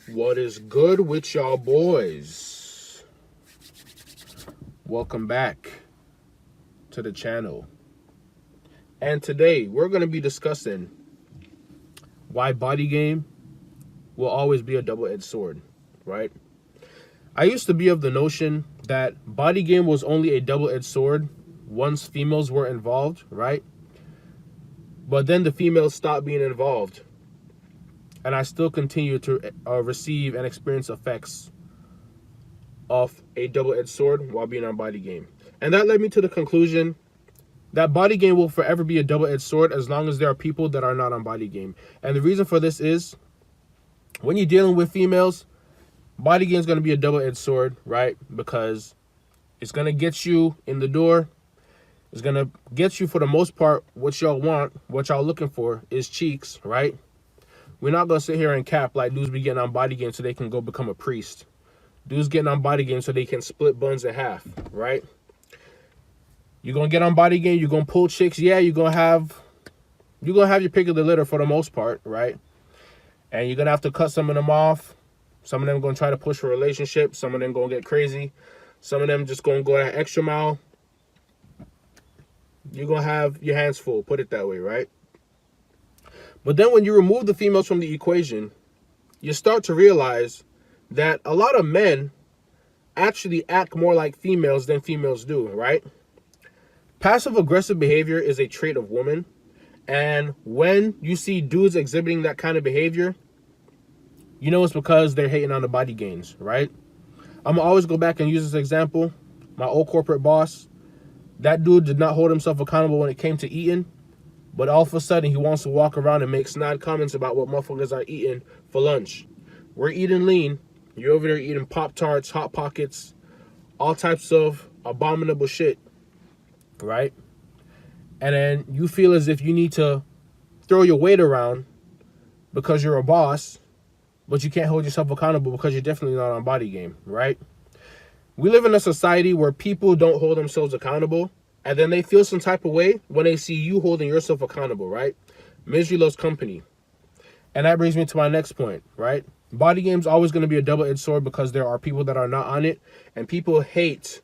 What is good with y'all boys? Welcome back to the channel. And today we're going to be discussing why body game will always be a double-edged sword, right? I used to be of the notion that body game was only a double-edged sword once females were involved, right? But then the females stopped being involved. And I still continue to receive and experience effects of a double-edged sword while being on body game. And that led me to the conclusion that body game will forever be a double-edged sword as long as there are people that are not on body game. And the reason for this is when you're dealing with females, body game is going to be a double-edged sword, right? Because it's going to get you in the door. It's going to get you, for the most part, what y'all want, what y'all looking for is cheeks, right? We're not going to sit here and cap like dudes be getting on body game so they can go become a priest. Dudes getting on body game so they can split buns in half, right? You're going to get on body game, you're going to pull chicks. Yeah, you're going to have your pick of the litter for the most part, right? And you're going to have to cut some of them off. Some of them going to try to push for a relationship. Some of them going to get crazy. Some of them just going to go that extra mile. You're going to have your hands full, put it that way, right? But then when you remove the females from the equation, you start to realize that a lot of men actually act more like females than females do, right? Passive-aggressive behavior is a trait of women. And when you see dudes exhibiting that kind of behavior, you know it's because they're hating on the body gains, right? I'm going to always go back and use this example. My old corporate boss, that dude did not hold himself accountable when it came to eating. But all of a sudden, he wants to walk around and make snide comments about what motherfuckers are eating for lunch. We're eating lean. You're over there eating Pop-Tarts, Hot Pockets, all types of abominable shit, right? And then you feel as if you need to throw your weight around because you're a boss, but you can't hold yourself accountable because you're definitely not on body game, right? We live in a society where people don't hold themselves accountable. And then they feel some type of way when they see you holding yourself accountable, right? Misery loves company. And that brings me to my next point, right? Body game's always going to be a double-edged sword because there are people that are not on it. And people hate,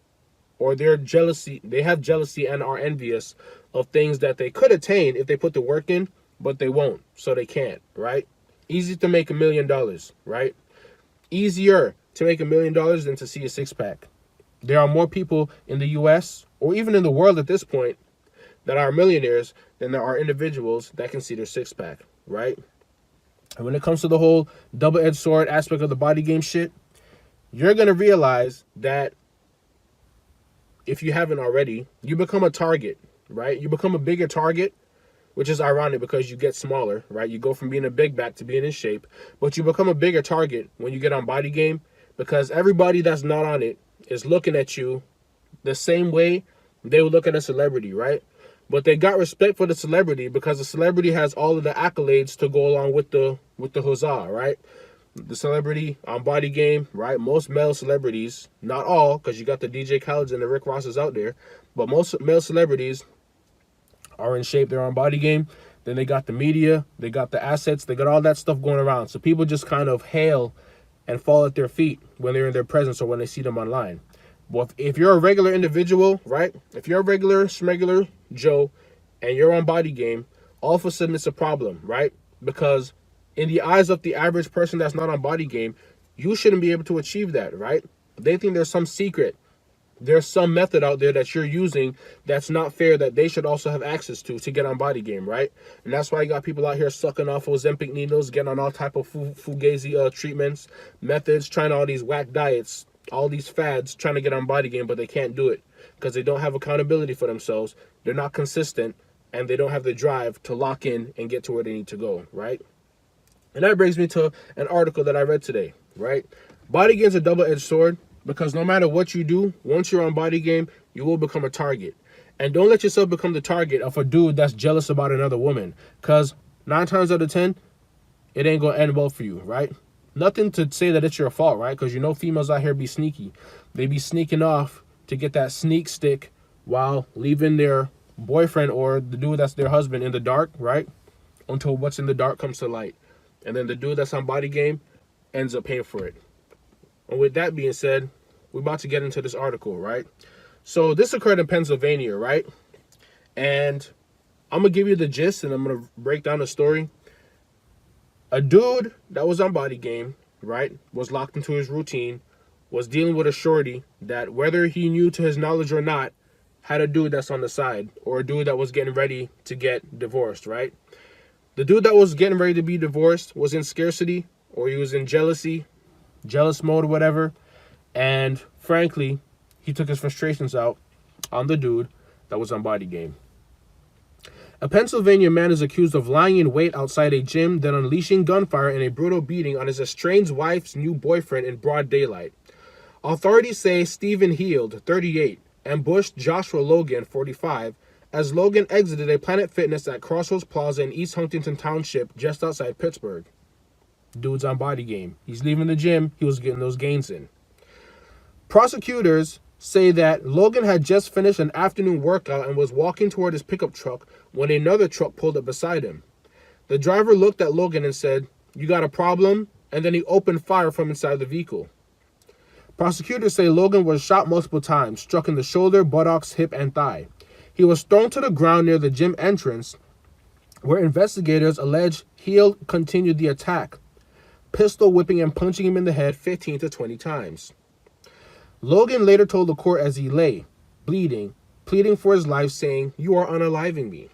or they have jealousy and are envious of things that they could attain if they put the work in, but they won't, so they can't, right? Easy to make $1 million, right? Easier to make $1 million than to see a six-pack. There are more people in the U.S., or even in the world at this point, that are millionaires than there are individuals that can see their six-pack, right? And when it comes to the whole double-edged sword aspect of the body game shit, you're going to realize that if you haven't already, you become a target, right? You become a bigger target, which is ironic because you get smaller, right? You go from being a big back to being in shape, but you become a bigger target when you get on body game because everybody that's not on it is looking at you the same way they would look at a celebrity, right? But they got respect for the celebrity because the celebrity has all of the accolades to go along with the huzzah, right? The celebrity on body game, right? Most male celebrities, not all, because you got the DJ Khaled's and the Rick Rosses out there, but most male celebrities are in shape. They're on body game. Then they got the media, they got the assets, they got all that stuff going around. So people just kind of hail and fall at their feet when they're in their presence or when they see them online. Well, if you're a regular individual, right? If you're a regular smegular Joe and you're on body game, all of a sudden it's a problem, right? Because in the eyes of the average person that's not on body game, you shouldn't be able to achieve that, right? They think there's some secret. There's some method out there that you're using that's not fair that they should also have access to get on body game, right? And that's why you got people out here sucking off Ozempic needles, getting on all type of fugazi treatments, methods, trying all these whack diets, all these fads, trying to get on body game, but they can't do it because they don't have accountability for themselves. They're not consistent, and they don't have the drive to lock in and get to where they need to go, right? And that brings me to an article that I read today, right? Body game's a double-edged sword because no matter what you do, once you're on body game, you will become a target. And don't let yourself become the target of a dude that's jealous about another woman because 9 times out of 10, it ain't going to end well for you, right? Nothing to say that it's your fault, right? Because you know females out here be sneaky. They be sneaking off to get that sneak stick while leaving their boyfriend or the dude that's their husband in the dark, right? Until what's in the dark comes to light. And then the dude that's on body game ends up paying for it. And with that being said, we're about to get into this article, right? So this occurred in Pennsylvania, right? And I'm going to give you the gist and I'm going to break down the story. A dude that was on BodyGame, right, was locked into his routine, was dealing with a shorty that, whether he knew to his knowledge or not, had a dude that's on the side, or a dude that was getting ready to get divorced, right? The dude that was getting ready to be divorced was in scarcity, or he was in jealous mode or whatever. And frankly, he took his frustrations out on the dude that was on BodyGame. A Pennsylvania man is accused of lying in wait outside a gym, then unleashing gunfire and a brutal beating on his estranged wife's new boyfriend in broad daylight. Authorities say Stephen Heald, 38, ambushed Joshua Logan, 45, as Logan exited a Planet Fitness at Crossroads Plaza in East Huntington Township, just outside Pittsburgh. Dude's on BodyGame. He's leaving the gym. He was getting those gains in. Prosecutors say that Logan had just finished an afternoon workout and was walking toward his pickup truck when another truck pulled up beside him. The driver looked at Logan and said, "You got a problem?" And then he opened fire from inside the vehicle. Prosecutors say Logan was shot multiple times, struck in the shoulder, buttocks, hip, and thigh. He was thrown to the ground near the gym entrance, where investigators allege Heald continued the attack, pistol whipping and punching him in the head 15 to 20 times. Logan later told the court as he lay, bleeding, pleading for his life, saying, "You are unaliving me."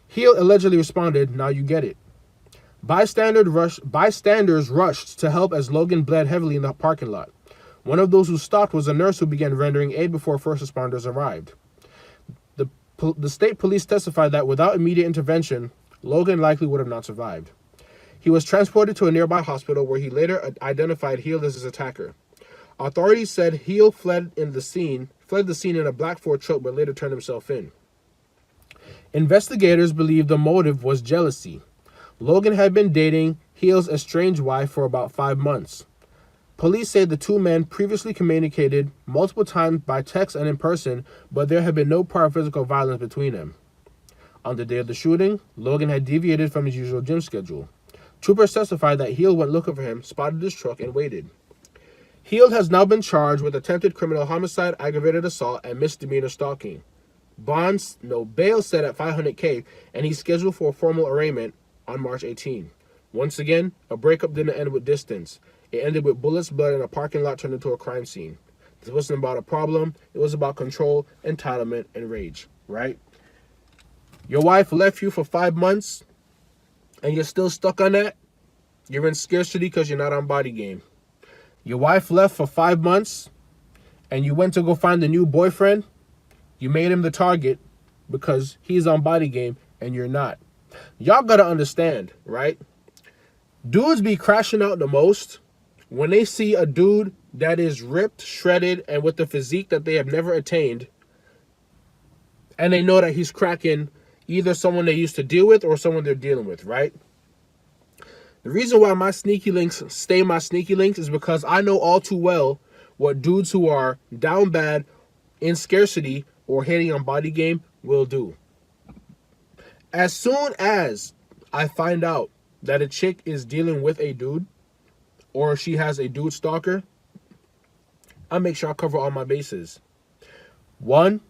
Heald allegedly responded, "Now you get it." Bystanders rushed to help as Logan bled heavily in the parking lot. One of those who stopped was a nurse who began rendering aid before first responders arrived. The state police testified that without immediate intervention, Logan likely would have not survived. He was transported to a nearby hospital where he later identified Heald as his attacker. Authorities said Heald fled the scene in a black Ford truck, but later turned himself in. Investigators believe the motive was jealousy. Logan had been dating Heald's estranged wife for about 5 months. Police say the two men previously communicated multiple times by text and in person, but there had been no prior physical violence between them. On the day of the shooting, Logan had deviated from his usual gym schedule. Troopers testified that Heald went looking for him, spotted his truck, and waited. Heald has now been charged with attempted criminal homicide, aggravated assault, and misdemeanor stalking. Bail set at $500K, and he's scheduled for a formal arraignment on March 18. Once again, a breakup didn't end with distance. It ended with bullets, blood, and a parking lot turned into a crime scene. This wasn't about a problem. It was about control, entitlement, and rage, right? Your wife left you for 5 months, and you're still stuck on that? You're in scarcity because you're not on BodyGame. Your wife left for 5 months, and you went to go find a new boyfriend. You made him the target because he's on BodyGame, and you're not. Y'all gotta understand, right? Dudes be crashing out the most when they see a dude that is ripped, shredded, and with the physique that they have never attained, and they know that he's cracking either someone they used to deal with or someone they're dealing with, right? The reason why my sneaky links stay my sneaky links is because I know all too well what dudes who are down bad, in scarcity, or hating on BodyGame will do. As soon as I find out that a chick is dealing with a dude, or she has a dude stalker, I make sure I cover all my bases. 1,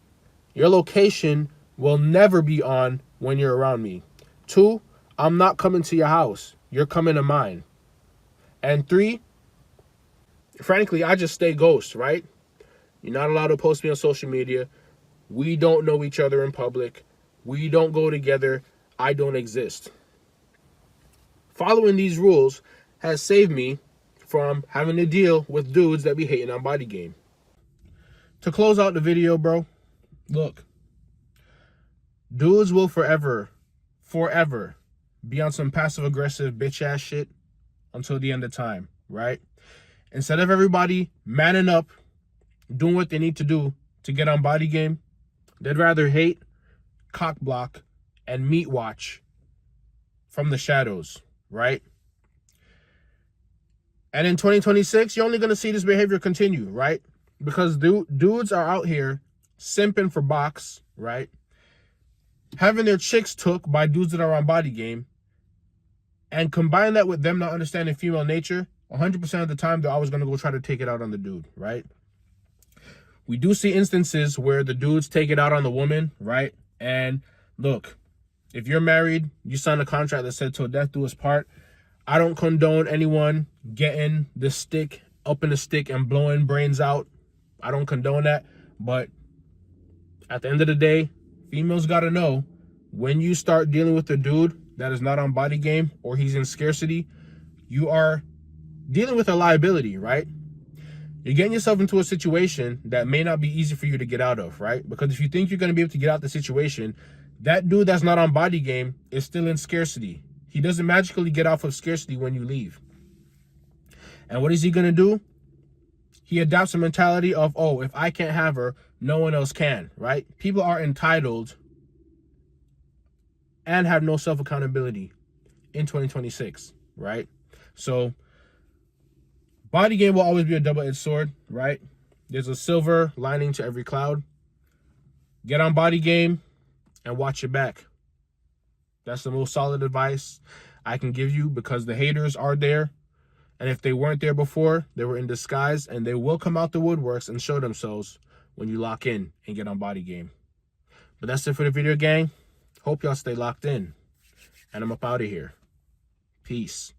your location will never be on when you're around me. 2, I'm not coming to your house. You're coming to mine. And 3, frankly, I just stay ghost, right? You're not allowed to post me on social media. We don't know each other in public. We don't go together. I don't exist. Following these rules has saved me from having to deal with dudes that be hating on BodyGame. To close out the video, bro, look. Dudes will forever be on some passive-aggressive bitch-ass shit until the end of time, right? Instead of everybody manning up, doing what they need to do to get on BodyGame, they'd rather hate, cock block, and meat watch from the shadows, right? And in 2026, you're only going to see this behavior continue, right? Because dudes are out here simping for box, right? Having their chicks took by dudes that are on BodyGame, and combine that with them not understanding female nature. 100% of the time, they're always going to go try to take it out on the dude, right? We do see instances where the dudes take it out on the woman, right? And look, if you're married, you sign a contract that said till death do us part. I don't condone anyone getting the stick up in the stick and blowing brains out. I don't condone that. But at the end of the day, females got to know, when you start dealing with a dude that is not on body game or he's in scarcity, you are dealing with a liability, right? You're getting yourself into a situation that may not be easy for you to get out of, right? Because if you think you're going to be able to get out the situation, that dude that's not on body game is still in scarcity. He doesn't magically get off of scarcity when you leave. And what is he going to do? He adopts a mentality of, oh, if I can't have her, no one else can, right? People are entitled and have no self-accountability in 2026, right? So body game will always be a double-edged sword, right? There's a silver lining to every cloud. Get on body game and watch your back. That's the most solid advice I can give you, because the haters are there. And if they weren't there before, they were in disguise, and they will come out the woodworks and show themselves when you lock in and get on body game. But that's it for the video, gang. Hope y'all stay locked in. And I'm up out of here. Peace.